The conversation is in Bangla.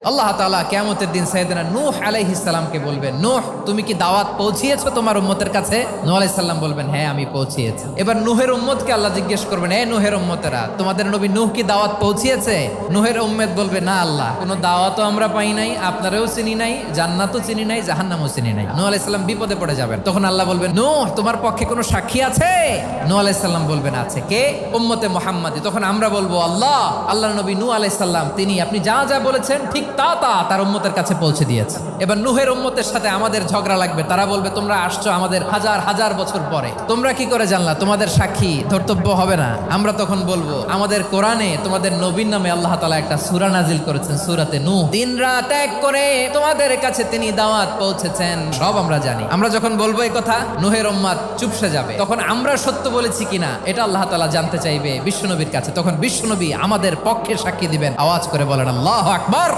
আল্লাহ তাআলা কিয়ামতের দিন সাইয়েদনা নূহ আলাইহিস সালামকে বলবেন, নূহ তুমি কি দাওয়াত পৌঁছিয়েছো তোমার উম্মতের কাছে? নূহ আলাইহিস সালাম বলবেন, হ্যাঁ আমি পৌঁছিয়েছি। এবার নূহের উম্মতকে আল্লাহ জিজ্ঞেস করবেন, হে নূহের উম্মতেরা, তোমাদের নবী নূহ কি দাওয়াত পৌঁছিয়েছে? নূহের উম্মত বলবে, না আল্লাহ, কোনো দাওয়াতও আমরা পাই নাই, আপনারাও চিনি নাই, জান্নাতও চিনি নাই, জাহান্নামও চিনি নাই। নূহ আলাইহিস সালাম বিপদে পড়ে যাবেন। তখন আল্লাহ বলবেন, নূহ তোমার পক্ষে কোনো সাক্ষী আছে? নূহ আলাইহিস সালাম বলবেন, আছে। কে? উম্মতে মুহাম্মাদি। তখন আমরা বলবো, আল্লাহর নবী নূহ আলাইহিস সালাম তিনি আপনি যা যা বলেছেন ঠিক তা তার উম্মতের কাছে পৌঁছে দিয়েছে। এবার নূহের উম্মতের সাথে আমাদের ঝগড়া লাগবে। তারা বলবে, তোমরা আসছো আমাদের হাজার হাজার বছর পরে, তোমরা কি করে জানলা? তোমাদের সাক্ষী ধর্তব্য হবে না? আমরা তখন বলবো, আমাদের কোরআনে তোমাদের নবীর নামে আল্লাহ তাআলা একটা সূরা নাজিল করেছেন, সূরাতে নূহ। দিন রাত এক করে তোমাদের কাছে তিনি দাওয়াত পৌঁছেছেন, সব আমরা জানি। আমরা যখন বলবো এই কথা, নূহের উম্মত চুপসে যাবে। তখন আমরা সত্য বলেছি কিনা এটা আল্লাহ তাআলা জানতে চাইবে বিশ্বনবীর কাছে। তখন বিশ্বনবী আমাদের পক্ষে সাক্ষী দিবেন। আওয়াজ করে বলেন আল্লাহু আকবার।